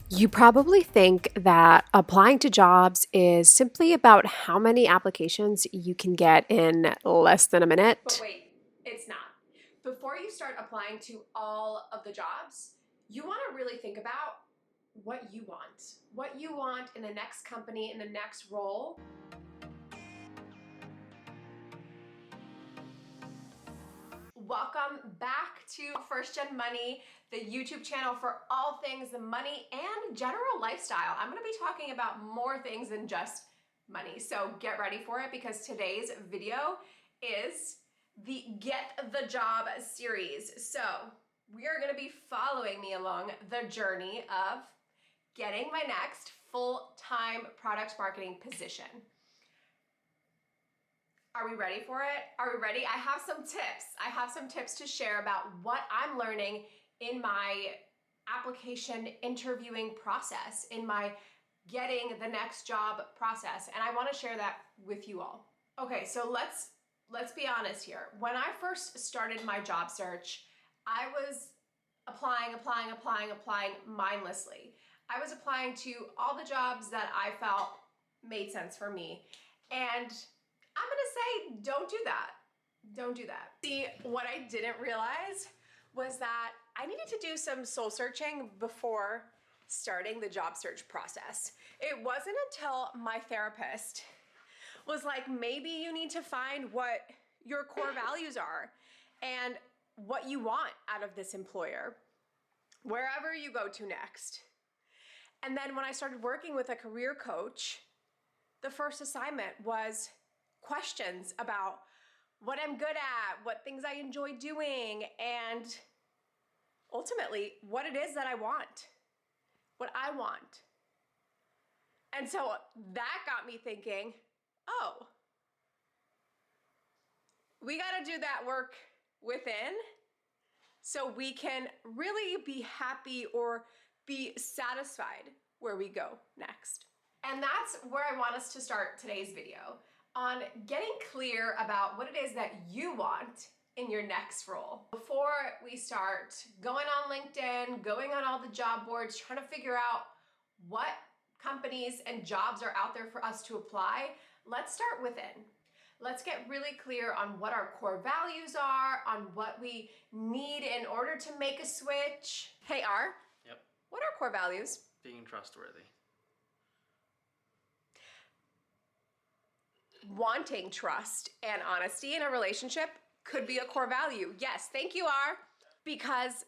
You probably think that applying to jobs is simply about how many applications you can get in less than a But minute. wait, it's not. Before you start applying to all of the jobs, you want to really think about what you want. What you want in the next company, in the next role. Welcome back to First Gen Money, the YouTube channel for all things money and general lifestyle. I'm going to be talking about more things than just money. So get ready for it because today's video is the Get the Job series. So we are going to be following me along the journey of getting my next full-time product marketing position. Are we ready for it? Are we ready? I have some tips. I have some tips to share about what I'm learning in my application interviewing process, in my getting the next job process, and I want to share that with you all. Okay, so let's be honest here. When I first started my job search, I was applying mindlessly. I was applying to all the jobs that I felt made sense for me. And I'm gonna say, don't do that. Don't do that. See, what I didn't realize was that I needed to do some soul searching before starting the job search process. It wasn't until my therapist was like, maybe you need to find what your core values are and what you want out of this employer, wherever you go to next. And then when I started working with a career coach, the first assignment was questions about what I'm good at, what things I enjoy doing, and ultimately what it is that I want, what I want. And so that got me thinking, oh, we got to do that work within so we can really be happy or be satisfied where we go next. And that's where I want us to start today's video, on getting clear about what it is that you want in your next role. Before we start going on LinkedIn, going on all the job boards, trying to figure out what companies and jobs are out there for us to apply, let's start within. Let's get really clear on what our core values are, on what we need in order to make a switch. Hey, R. Yep. What are core values? Being trustworthy. Wanting trust and honesty in a relationship could be a core value. Yes, thank you, R. Because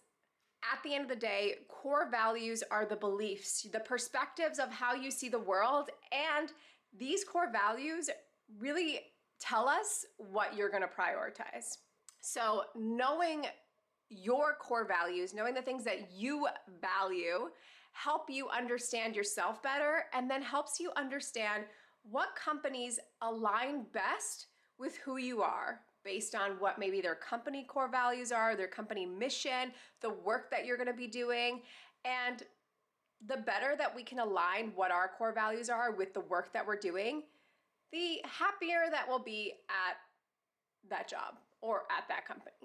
at the end of the day, core values are the beliefs, the perspectives of how you see the world, and these core values really tell us what you're going to prioritize. So knowing your core values, knowing the things that you value, help you understand yourself better, and then helps you understand what companies align best with who you are based on what maybe their company core values are, their company mission, the work that you're going to be doing. And the better that we can align what our core values are with the work that we're doing, the happier that we'll be at that job or at that company.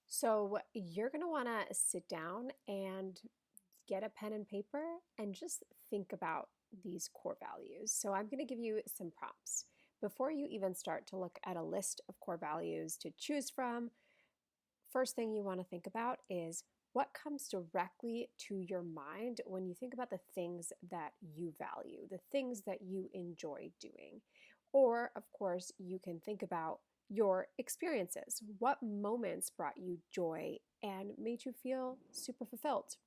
So, you're going to want to sit down and get a pen and paper and just think about these core values. So, I'm going to give you some prompts. Before you even start to look at a list of core values to choose from, first thing you want to think about is what comes directly to your mind when you think about the things that you value, the things that you enjoy doing. Or, of course, you can think about your experiences. What moments brought you joy and made you feel super fulfilled?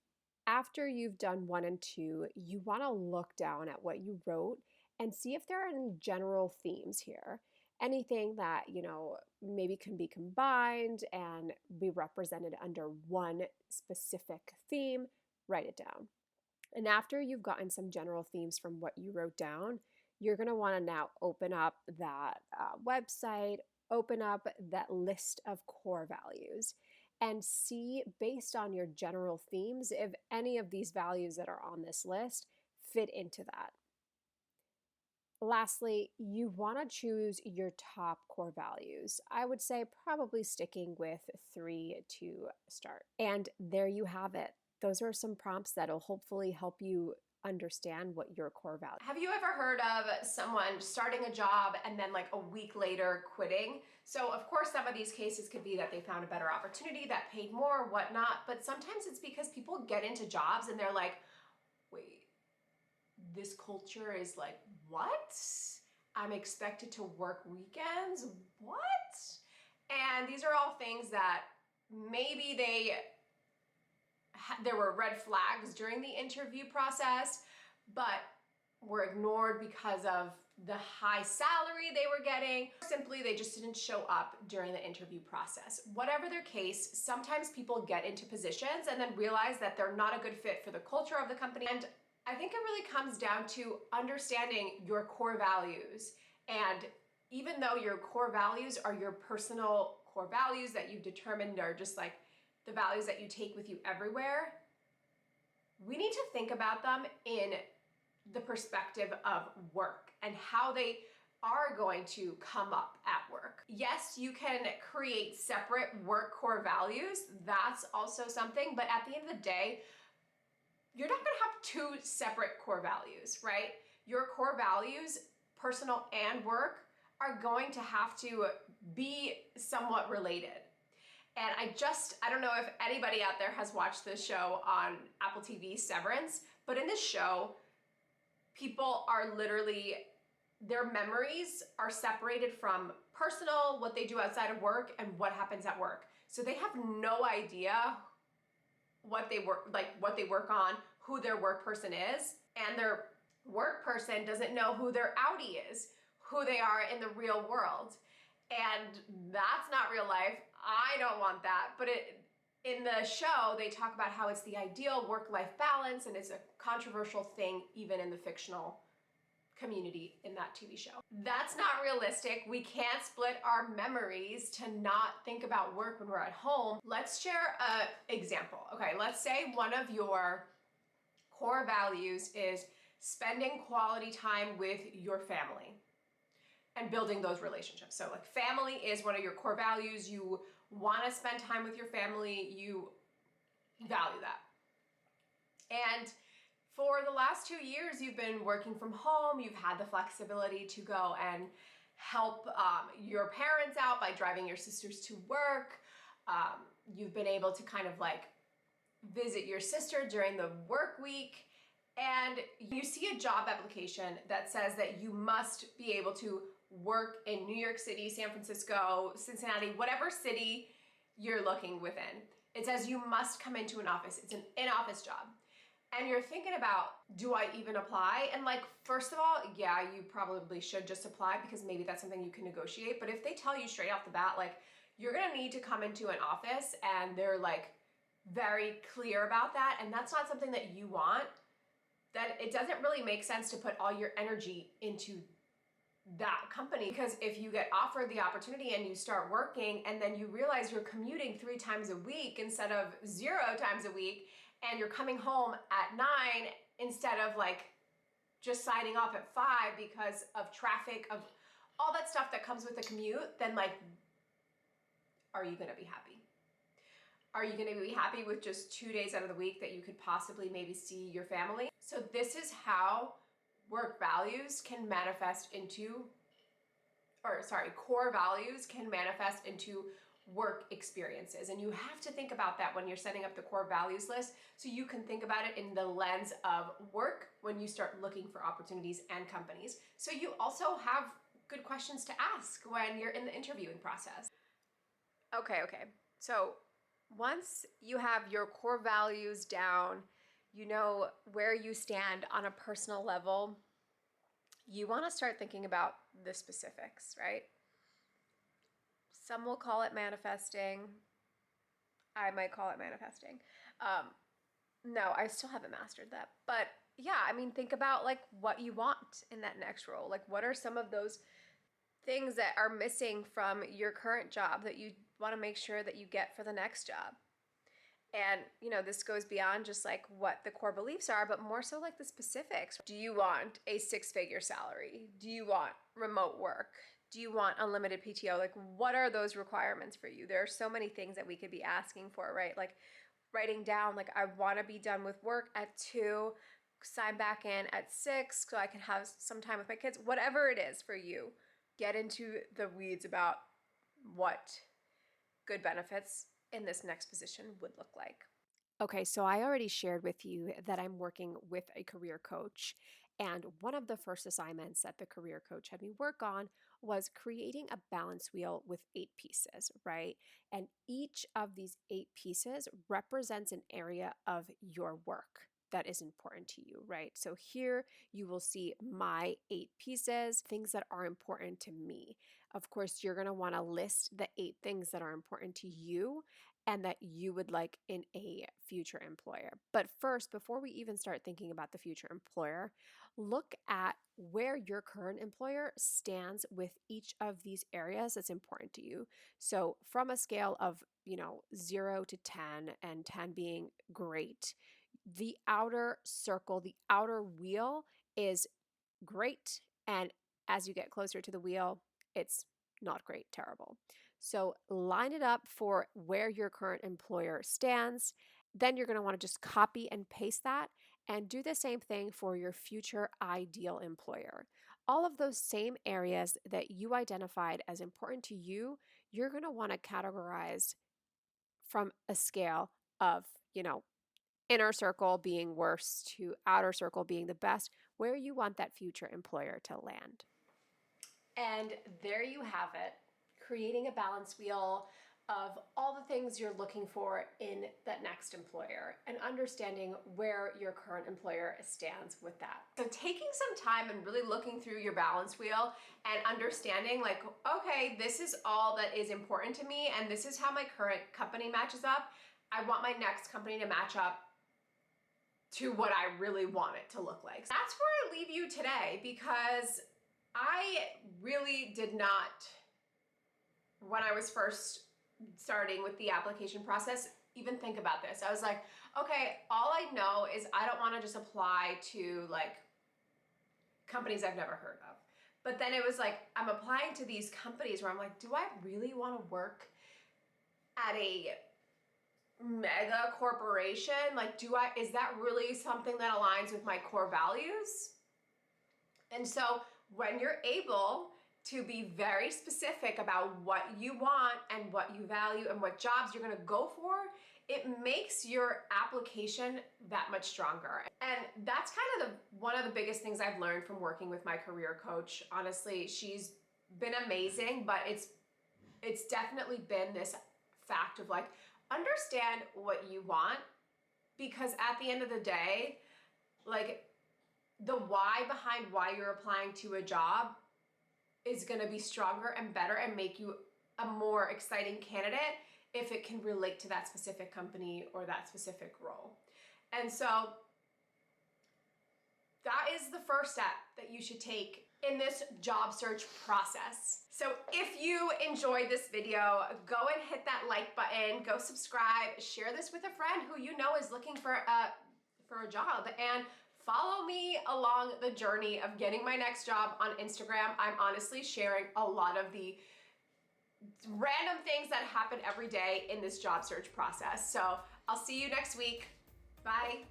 After you've done one and two, you want to look down at what you wrote and see if there are any general themes here. Anything that, maybe can be combined and be represented under one specific theme, write it down. And after you've gotten some general themes from what you wrote down, you're going to want to now open up that website, open up that list of core values, and see based on your general themes if any of these values that are on this list fit into that. Lastly, you want to choose your top core values. I would say probably sticking with 3 to start. And there you have it. Those are some prompts that'll hopefully help you understand what your core value. Have you ever heard of someone starting a job and then like a week later quitting? So of course some of these cases could be that they found a better opportunity that paid more, whatnot, but sometimes it's because people get into jobs and they're like, wait, this culture is like, what? I'm expected to work weekends? What? And these are all things that maybe there were red flags during the interview process, but were ignored because of the high salary they were getting. Simply, they just didn't show up during the interview process. Whatever their case, sometimes people get into positions and then realize that they're not a good fit for the culture of the company. And I think it really comes down to understanding your core values. And even though your core values are your personal core values that you've determined are just like the values that you take with you everywhere, we need to think about them in the perspective of work and how they are going to come up at work. Yes, you can create separate work core values. That's also something, but at the end of the day, you're not gonna have two separate core values, right? Your core values, personal and work, are going to have to be somewhat related. And I don't know if anybody out there has watched this show on Apple TV, Severance, but in this show, people are literally, their memories are separated from personal, what they do outside of work, and what happens at work. So they have no idea what they work on, who their work person is, and their work person doesn't know who their Audi is, who they are in the real world. And that's not real life. I don't want that. But in the show, they talk about how it's the ideal work-life balance, and it's a controversial thing even in the fictional community in that TV show. That's not realistic. We can't split our memories to not think about work when we're at home. Let's share an example. Okay, let's say one of your core values is spending quality time with your family and building those relationships. So like family is one of your core values. You want to spend time with your family. You value that. And for the last 2 years, you've been working from home. You've had the flexibility to go and help your parents out by driving your sisters to work. You've been able to kind of like visit your sister during the work week. And you see a job application that says that you must be able to work in New York City, San Francisco, Cincinnati, whatever city you're looking within. It says you must come into an office. It's an in-office job. And you're thinking about, do I even apply? And like, first of all, yeah, you probably should just apply because maybe that's something you can negotiate. But if they tell you straight off the bat, like, you're gonna need to come into an office and they're like very clear about that, and that's not something that you want, then it doesn't really make sense to put all your energy into that company. Because if you get offered the opportunity and you start working and then you realize you're commuting 3 times a week instead of 0 times a week, and you're coming home at 9 instead of like just signing off at 5 because of traffic, of all that stuff that comes with the commute, then like, are you gonna be happy? Are you gonna be happy with just 2 days out of the week that you could possibly maybe see your family? So this is how work values can manifest into, core values can manifest into work experiences. And you have to think about that when you're setting up the core values list, so you can think about it in the lens of work when you start looking for opportunities and companies. So you also have good questions to ask when you're in the interviewing process. Okay. So once you have your core values down, you know where you stand on a personal level, you want to start thinking about the specifics, right? Some will call it manifesting. I might call it manifesting. No, I still haven't mastered that. But yeah, I mean, think about like what you want in that next role. Like, what are some of those things that are missing from your current job that you want to make sure that you get for the next job? And, you know, this goes beyond just like what the core beliefs are, but more so like the specifics. Do you want a 6-figure salary? Do you want remote work? Do you want unlimited PTO? Like, what are those requirements for you? There are so many things that we could be asking for, right? Like, writing down, like, I want to be done with work at 2, sign back in at 6 so I can have some time with my kids. Whatever it is for you, get into the weeds about what good benefits in this next position would look like. Okay, so I already shared with you that I'm working with a career coach. And one of the first assignments that the career coach had me work on was creating a balance wheel with 8 pieces, right? And each of these 8 pieces represents an area of your work that is important to you, right? So here you will see my 8 pieces, things that are important to me. Of course, you're going to want to list the 8 things that are important to you and that you would like in a future employer. But first, before we even start thinking about the future employer, look at where your current employer stands with each of these areas that's important to you. So, from a scale of, 0 to 10, and 10 being great, the outer circle, the outer wheel is great. And as you get closer to the wheel, it's not great, terrible. So line it up for where your current employer stands. Then you're going to want to just copy and paste that and do the same thing for your future ideal employer. All of those same areas that you identified as important to you, you're going to want to categorize from a scale of, you know, inner circle being worst to outer circle being the best, where you want that future employer to land. And there you have it, creating a balance wheel of all the things you're looking for in that next employer and understanding where your current employer stands with that. So taking some time and really looking through your balance wheel and understanding, like, okay, this is all that is important to me and this is how my current company matches up. I want my next company to match up to what I really want it to look like. That's where I leave you today, because I really did not, when I was first starting with the application process, even think about this. I was like, okay, all I know is I don't want to just apply to like companies I've never heard of. But then it was like, I'm applying to these companies where I'm like, do I really want to work at a mega corporation? Like, is that really something that aligns with my core values? And so when you're able to be very specific about what you want and what you value and what jobs you're going to go for, it makes your application that much stronger. And that's kind of one of the biggest things I've learned from working with my career coach. Honestly, she's been amazing, but it's definitely been this fact of like, understand what you want, because at the end of the day, like, the why behind why you're applying to a job is going to be stronger and better and make you a more exciting candidate if it can relate to that specific company or that specific role. And so that is the first step that you should take in this job search process. So if you enjoyed this video, go and hit that like button, go subscribe, share this with a friend who you know is looking for a job, and follow me along the journey of getting my next job on Instagram. I'm honestly sharing a lot of the random things that happen every day in this job search process. So I'll see you next week. Bye.